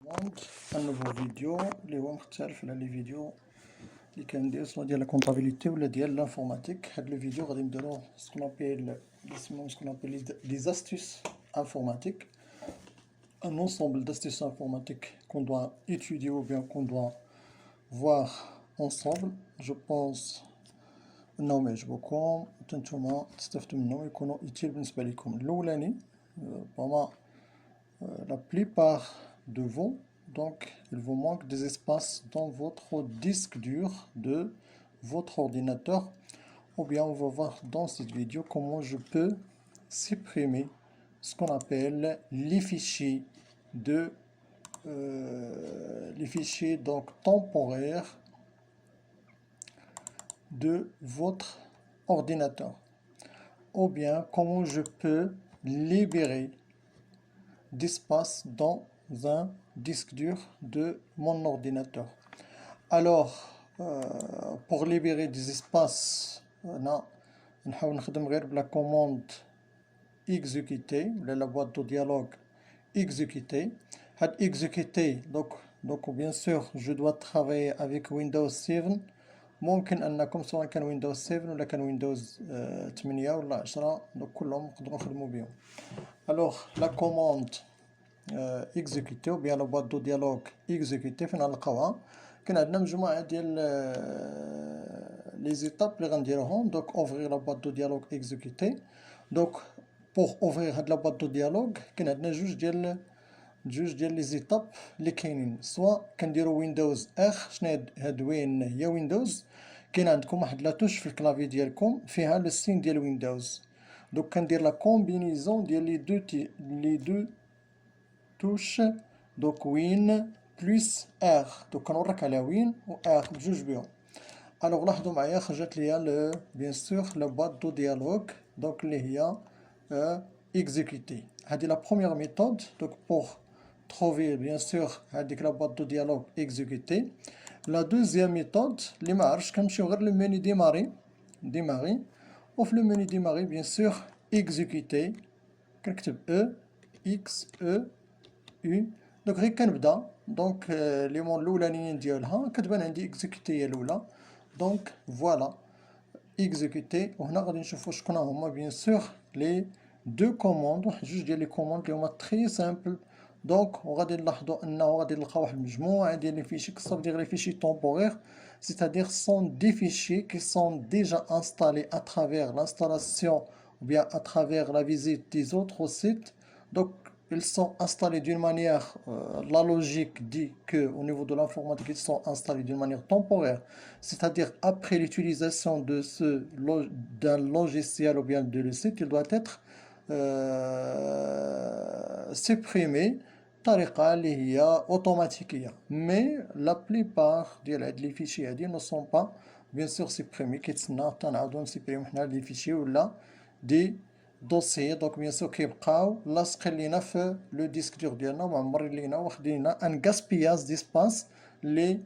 monde un nouveau vidéo اللي هو مختلف على لي فيديو اللي كندير سواء ديال لا كونطابيليتي ولا ديال لانفورماتيك. هاد لو فيديو غادي نديرو سكون لي زاستيس informatiques, un ensemble d'astuces informatiques qu'on doit étudier ou bien qu'on doit voir ensemble. Je pense انهم يعجبوكم حتى نتوما تستافدوا منهم يكونوا utile بالنسبه لكم. الاولاني vraiment la plupart de vous, donc il vous manque des espaces dans votre disque dur de votre ordinateur, ou bien on va voir dans cette vidéo comment je peux supprimer ce qu'on appelle les fichiers donc temporaires de votre ordinateur, ou bien comment je peux libérer d'espace dans un disque dur de mon ordinateur. Alors, pour libérer des espaces, نحاول نخدم غير بلا commande exécuter ولا la boîte de dialogue exécuter. هاد exécuter donc bien sûr je dois travailler avec Windows 7. ممكن انكم سواء كان ويندوز 7 ولا كان ويندوز 8 ولا 10 دوك كلهم نقدروا نخدموا بهم. الوغ لا كوموند اكزيكوتي ou bien la boîte de dialogue exécuter فين غنلقاوها؟ كاين عندنا مجموعه ديال لي زيتاب اللي غنديروهم. دوك اوفرير لا boîte de dialogue exécuter. دوك بوغ اوفرير هاد لا boîte de dialogue كاين عندنا جوج ديال لي زيتاب اللي كاينين، سواء كنديرو ويندوز اخ. شنو هاد وين هي ويندوز؟ كاين عندكم واحد لاتوش في الكلافي ديالكم فيها لو سين ديال ويندوز. دوك كندير لا كومبينيزون ديال لي دو توش. دوك وين بلس ار. دوك كنوريك على وين و ار بجوج بهم. الوغ لاحظوا معايا خرجت ليا بيان سور لا بواط دو ديالوغ دوك اللي هي exécuter. هادي لا بروميير ميثود. دوك بوغ trouver bien sûr هذيك لا boîte de dialogue exécuter. La deuxième méthode اللي ما عرفتش كنمشيو غير لو ميني ديماري وفي لو ميني ديماري bien sûr exécuter كنكتب اكس او. دوك غير كنبدا دونك لي مون الاولانيين ديالها كتبان عندي exécuter هي الاولى. دونك فوالا exécuter. وهنا غادي نشوفو شكون هما bien sûr لي دو كوموند، واحد جوج ديال لي كوموند اللي هما تري سامبل. دونك وغادي نلاحظوا انه غادي نلقاو واحد المجموعه ديال لي فيشي كصاف ديال لي فيشي temporaires, c'est-à-dire sont des fichiers qui sont déjà installés à travers l'installation ou bien à travers la visite des autres sites. Donc ils sont installés d'une manière, la logique dit que au niveau de l'informatique ils sont installés d'une manière temporaire, c'est-à-dire après l'utilisation d'un logiciel ou bien de le site, il doit être supprimé بطريقة اللي هي اوتوماتيكية. مي لا بليبار ديال هاد لي فيشي هادي نو سون با بيان سور سيبريمي، كيتسنى حتى نعاودو نسيبريمو حنا لي فيشي ولا دي دوسيي. دونك بيان سور كيبقاو لاصقين لينا في لو ديسك دور ديالنا ومعمرين لينا واخدين لينا ان غاسبياز ديسباس اللي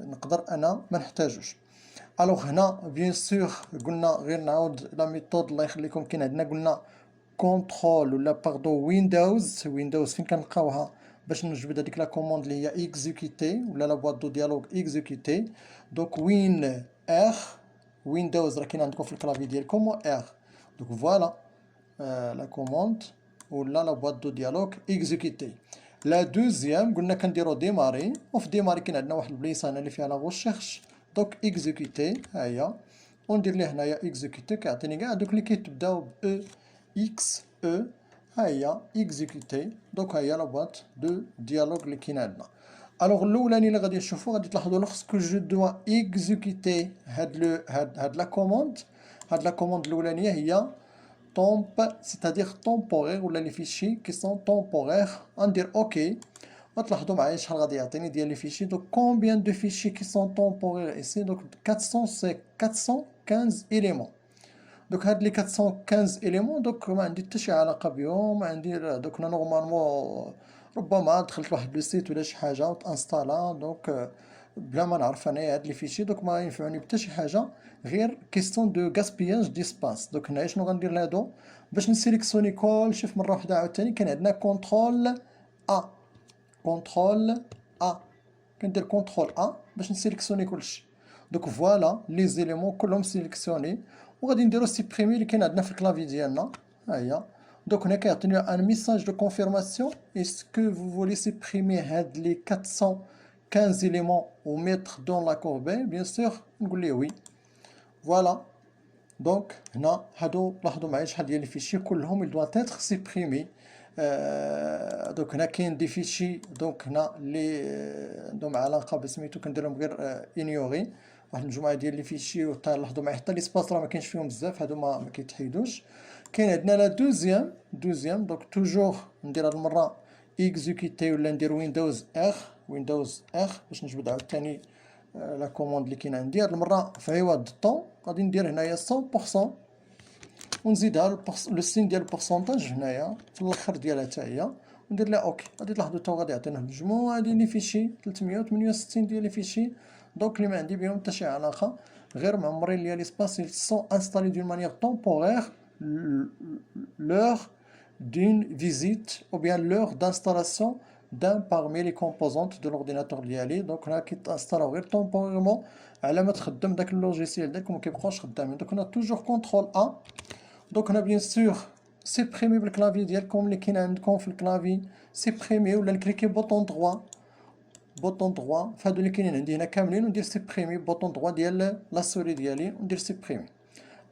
نقدر انا ما نحتاجوش. الوغ هنا بيان سور قلنا غير نعاود لا ميثود الله يخليكم. كاين عندنا قلنا كونترول ولا باردو ويندوز فين كنلقاوها باش نجبد هذيك لا كوموند اللي هي اكزيكوتي ولا لا بواط دو ديالوغ اكزيكوتي. دوك وين ار ويندوز راه كاين عندكم في الكلافي ديالكم و ار. دوك فوالا لا كوموند ولا لا بواط دو ديالوغ اكزيكوتي. لا دوزيام قلنا كنديرو ديماري، وفي ديماري كاين عندنا واحد البليصه هنا اللي فيها لا غوشيرش. دوك اكزيكوتي ها هي وندير ليه هنايا اكزيكوتي كيعطيني كاع دوك اللي كيتبداو ب اكس او. ها هي اكزيكوتي. دوك ها هي لا بواط دو ديالوغ اللي كاين عندنا. الوغ الاولاني اللي غادي نشوفو غادي تلاحظوا لوغسكو جو دوا اكزيكوتي هاد لا كوموند. هاد لا كوموند الاولانيه هي temp, c'est-à-dire temporaire ولا لي فيشي كي سون temporaires. غندير اوكي وتلاحظوا معايا شحال غادي يعطيني ديال لي فيشي. دوك كومبيان دو فيشي كي سون temporaires ايسي؟ دوك 415 éléments. دوك هاد لي 415 éléments دوك ما عندي حتى شي علاقه بهم. ما عندي دوك انا نورمالمون ربما دخلت لواحد لو سيت ولا شي حاجه وتانستالا دوك بلا ما نعرف انايا هاد لي فيشي دوك ما ينفعوني بحتى شي حاجه غير كيستيون دو غاسبياج ديسباس. دوك هنايا شنو غندير لهادو باش نسيليكسيوني كلشي في مره واحده عاوتاني؟ كاين عندنا كونترول ا كونترول ا، كندير كونترول ا باش نسيليكسيوني كلشي. دوك فوالا لي زيليمون كلهم سيليكسيوني، وغادي نديرو سيبريمي اللي كاين عندنا في الكلافي ديالنا. ها هي. دوك هنا كيعطيني ان ميساج دو كونفيرماسيون، اسكو فو فولي سيبريمي هاد لي 415 éléments و ميتر دون لا كوربي. بيان سور نقول ليه وي. فوالا. دونك هنا هادو لاحظوا معايا شحال ديال لي فيشي كلهم il doit être supprimé. دونك هنا كاين دي فيشي دونك هنا اللي عندهم علاقه بسميتو كنديرهم غير انيوري، واحد المجموعه ديال لي فيشي. لاحظوا معايا حتى لي سباس راه ما كاينش فيهم بزاف، هادو ما كيتحيدوش. كاين عندنا لا دوزيام دونك توجور ندير هاد المره اكزيكوتي ولا ندير ويندوز ار باش نجبد عاوتاني لا كوموند اللي كاينه عندي. هاد المره في عوض الطون غادي ندير هنايا 100% ونزيدها لو سين ديال البورسونتاج هنايا في الاخر ديالها حتى هي، وندير لها اوكي. غادي تلاحظوا حتى غادي يعطينا مجموعه ديال لي فيشي 368 ديال لي فيشي دونك اللي ما عندي بهم حتى شي علاقه، غير معمرين ليا لي سباس سون انستالي دون مانيير طومبورير لور d'une visite ou bien l'heure d'installation d'un parmi les composantes de l'ordinateur ديالي. دونك هنا كيتانستالاو غير طومبوريرمون على ما تخدم داك اللوجيسيال ديالك وما كيبقاوش خدامين. دونك هنا توجور كونترول ا. دونك هنا بيان سور سيبريمي بالكلافي ديالكم اللي كاين عندكم في الكلافي، سيبريمي ولا نكليكي بوطون droit فهادو اللي كاينين عندي هنا كاملين، وندير سيبريمي بوطون droit ديال لا سوري ديالي وندير سيبريمي.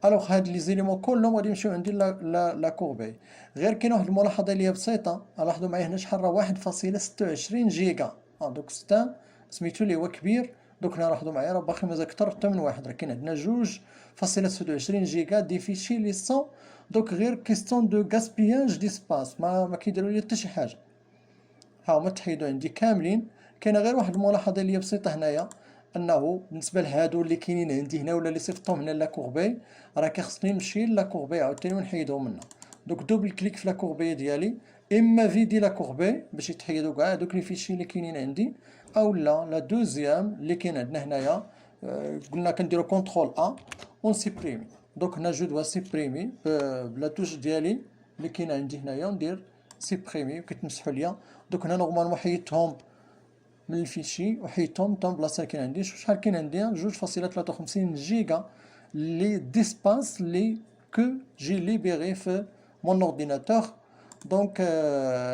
الوغ هاد لي زيليمون كلهم غادي يمشيو عندي لا كوربي. غير كاين واحد الملاحظه اللي هي بسيطه، لاحظوا معايا هنا شحال راه 1.26 جيجا. دوك ستان سميتو اللي هو كبير. دوك هنا لاحظوا معايا راه باقي مازال كثر حتى من واحد، راه كاين عندنا 2.26 جيجا دي فيشي لي سون دوك غير كيستيون دو غاسبياج ديسباس، ما كيديروا لي حتى شي حاجه. ها هما تحيدوا عندي كاملين. كاينه غير واحد الملاحظه اللي هي بسيطه هنايا، انه بالنسبه لهادو اللي كاينين عندي هنا ولا اللي صيفطتهم هنا لا كوربي، راه كيخصني نمشي لا كوربي عاوتاني ونحيدهم منها. دوك دوبل كليك في لا كوربي ديالي، اما فيدي لا كوربي باش يتحيدوا كاع دوك لي فيشي اللي كاينين عندي، او لا دوزيام اللي كاين عندنا هنايا. قلنا كنديرو كونترول ا ونسيبريمي. دونك هنا جو دوا سيبريمي بلا توش ديالي اللي كاين عندي هنايا، وندير سيبريمي وكيتمسحوا ليا. دوك هنا نورمالمون حيدتهم من الفيشي وحيدتهم حتى البلاصه اللي كاين عندي. شحال كاين عندي 2.53 جيجا لي ديسباس لي كو جي ليبيري في مون اورديناتور. دونك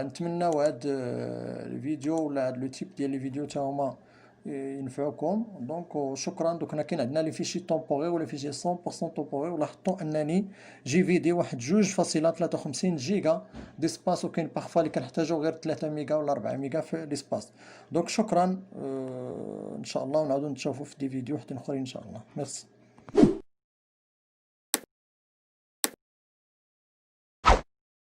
نتمناو هاد الفيديو ولا هاد لو تيب ديال لي فيديو تا هما ينفعوكم. دونك شكرا. دوك هنا كاين عندنا لي فيشي طومبوري ولا فيشي 100% طومبوري، ولاحظتوا انني جي فيدي واحد 2.53 جيجا ديسباس، وكاين باغفا اللي كنحتاجو غير 3 ميجا ولا 4 ميجا في ليسباس. دونك شكرا. ان شاء الله ونعاودو نتشوفو في دي فيديو وحدين اخرين ان شاء الله. ميرسي.